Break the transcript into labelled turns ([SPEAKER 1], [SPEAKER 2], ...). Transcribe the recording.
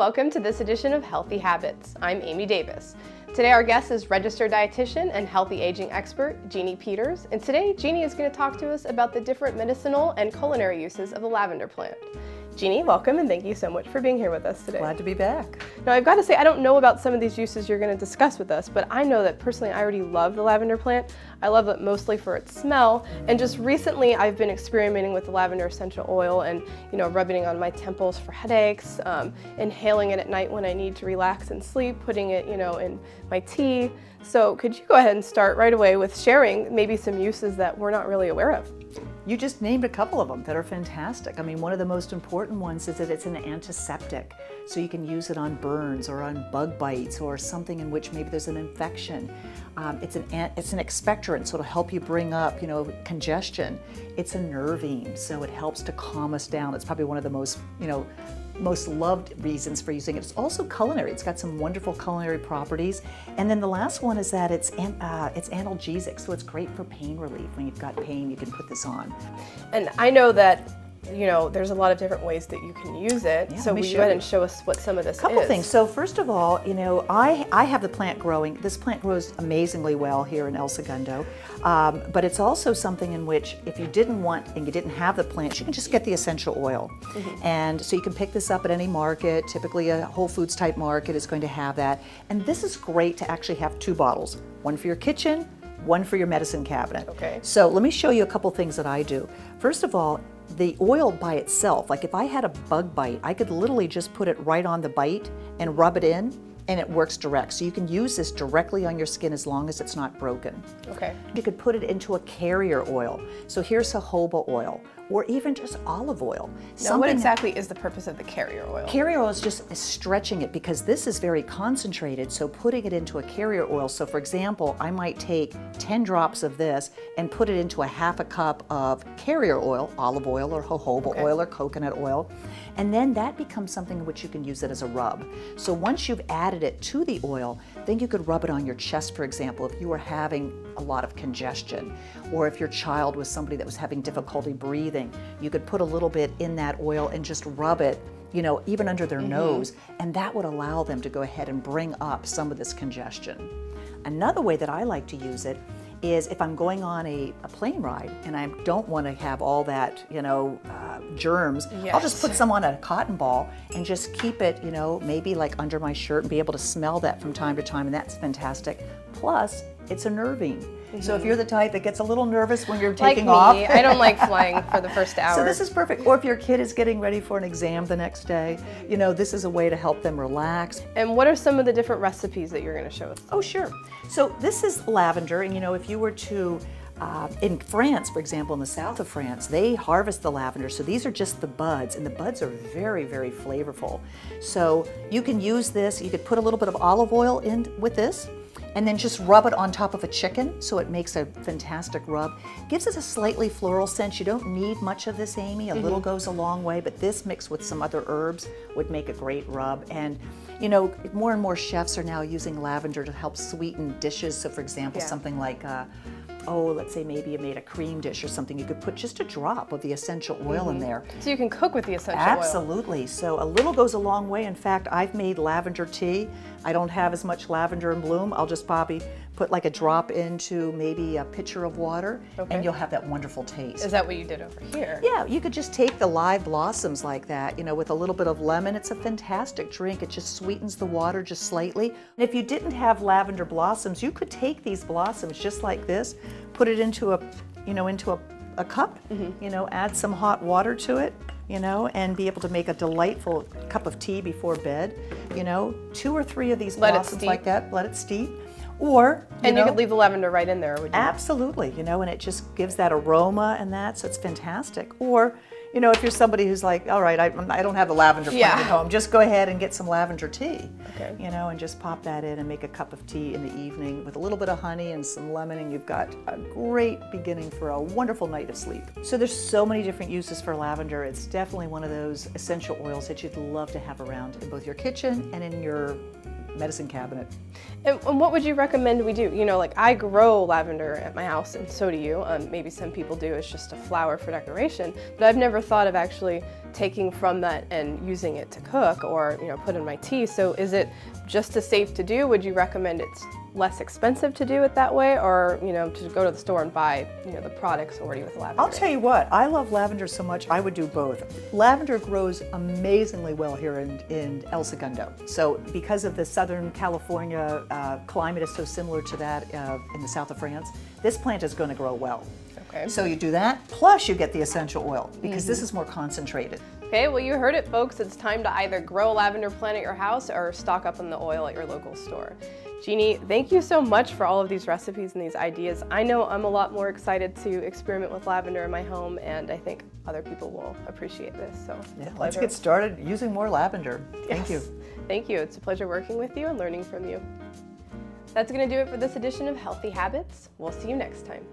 [SPEAKER 1] welcome to this edition of Healthy Habits. I'm Amy Davis. Today our guest is registered dietitian and healthy aging expert, Jeanne Peters, and today Jeanne is going to talk to us about the different medicinal and culinary uses of the lavender plant. Jeanne, welcome and thank you so much for being here with us today.
[SPEAKER 2] Glad to be back.
[SPEAKER 1] Now I've got to say, I don't know about some of these uses you're going to discuss with us, but I know that personally I already love the lavender plant. I love it mostly for its smell, and just recently I've been experimenting with the lavender essential oil and rubbing it on my temples for headaches, inhaling it at night when I need to relax and sleep, putting it in my tea. So could you go ahead and start right away with sharing maybe some uses that we're not really aware of?
[SPEAKER 2] You just named a couple of them that are fantastic. I mean, one of the most important ones is that it's an antiseptic. So you can use it on burns or on bug bites or something in which maybe there's an infection. It's an expectorant, so it'll help you bring up, congestion. It's a nervine, so it helps to calm us down. It's probably one of the most loved reasons for using it. It's also culinary. It's got some wonderful culinary properties. And then the last one is that it's analgesic, so it's great for pain relief. When you've got pain, you can put this on.
[SPEAKER 1] And I know that there's a lot of different ways that you can use it.
[SPEAKER 2] Yeah,
[SPEAKER 1] so will you go ahead and show us what some of this is?
[SPEAKER 2] Couple things. So first of all, I have the plant growing. This plant grows amazingly well here in El Segundo, but it's also something in which if you didn't want and you didn't have the plants, you can just get the essential oil. Mm-hmm. And so you can pick this up at any market. Typically a Whole Foods type market is going to have that. And this is great to actually have two bottles, one for your kitchen, one for your medicine cabinet.
[SPEAKER 1] Okay.
[SPEAKER 2] So let me show you a couple things that I do. First of all, the oil by itself, like if I had a bug bite, I could literally just put it right on the bite and rub it in, and it works direct. So you can use this directly on your skin as long as it's not broken.
[SPEAKER 1] Okay.
[SPEAKER 2] You could put it into a carrier oil. So here's jojoba oil, or even just olive oil.
[SPEAKER 1] Now, what exactly is the purpose of the carrier oil?
[SPEAKER 2] Carrier oil is just stretching it because this is very concentrated, so putting it into a carrier oil. So for example, I might take 10 drops of this and put it into a half a cup of carrier oil, olive oil or jojoba oil or coconut oil, and then that becomes something in which you can use it as a rub. So once you've added it to the oil, then you could rub it on your chest, for example, if you were having a lot of congestion, or if your child was somebody that was having difficulty breathing, you could put a little bit in that oil and just rub it, even under their nose, and that would allow them to go ahead and bring up some of this congestion. Another way that I like to use it is if I'm going on a plane ride and I don't want to have all that, germs,
[SPEAKER 1] yes.
[SPEAKER 2] I'll just put some on a cotton ball and just keep it, maybe like under my shirt and be able to smell that from time to time, and that's fantastic. Plus, it's a nervine. Mm-hmm. So if you're the type that gets a little nervous when you're taking off.
[SPEAKER 1] Like me, I don't like flying for the first hour.
[SPEAKER 2] So this is perfect. Or if your kid is getting ready for an exam the next day, this is a way to help them relax.
[SPEAKER 1] And what are some of the different recipes that you're going to show us?
[SPEAKER 2] Oh, sure. So this is lavender, and if you were to, in France, for example, in the south of France, they harvest the lavender. So these are just the buds, and the buds are very, very flavorful. So you can use this, you could put a little bit of olive oil in with this, and then just rub it on top of a chicken, so it makes a fantastic rub. Gives it a slightly floral scent. You don't need much of this, Amy. A little goes a long way, but this mixed with some other herbs would make a great rub. And more and more chefs are now using lavender to help sweeten dishes. So for example, something like let's say maybe you made a cream dish or something, you could put just a drop of the essential oil in there.
[SPEAKER 1] So you can cook with the essential oil.
[SPEAKER 2] Absolutely. So a little goes a long way. In fact, I've made lavender tea. I don't have as much lavender in bloom. I'll just probably put like a drop into maybe a pitcher of water, and you'll have that wonderful taste.
[SPEAKER 1] Is that what you did over here?
[SPEAKER 2] Yeah, you could just take the live blossoms like that, with a little bit of lemon. It's a fantastic drink. It just sweetens the water just slightly. And if you didn't have lavender blossoms, you could take these blossoms just like this, put it into a cup, add some hot water to it, and be able to make a delightful cup of tea before bed. 2 or 3 of these blossoms like that, let it steep. Or,
[SPEAKER 1] you could leave the lavender right in there, would you?
[SPEAKER 2] Absolutely, and it just gives that aroma and that, so it's fantastic. Or, if you're somebody who's like, all right, I don't have the lavender plant at home, just go ahead and get some lavender tea, and just pop that in and make a cup of tea in the evening with a little bit of honey and some lemon, and you've got a great beginning for a wonderful night of sleep. So there's so many different uses for lavender. It's definitely one of those essential oils that you'd love to have around in both your kitchen and in your medicine cabinet.
[SPEAKER 1] And what would you recommend we do? Like I grow lavender at my house, and so do you. Maybe some people do. It's just a flower for decoration. But I've never thought of actually taking from that and using it to cook or, put in my tea. So is it just as safe to do? Would you recommend it's less expensive to do it that way, or to go to the store and buy the products already with lavender?
[SPEAKER 2] I'll tell you what, I love lavender so much I would do both. Lavender grows amazingly well here in El Segundo. So because of the Southern California climate is so similar to that in the south of France, this plant is going to grow well.
[SPEAKER 1] Okay.
[SPEAKER 2] So you do that, plus you get the essential oil because this is more concentrated.
[SPEAKER 1] Okay, well, you heard it, folks. It's time to either grow a lavender plant at your house or stock up on the oil at your local store. Jeanne, thank you so much for all of these recipes and these ideas. I know I'm a lot more excited to experiment with lavender in my home, and I think other people will appreciate this. So
[SPEAKER 2] Yeah, let's get started using more lavender. Thank you.
[SPEAKER 1] Thank you. It's a pleasure working with you and learning from you. That's going to do it for this edition of Healthy Habits. We'll see you next time.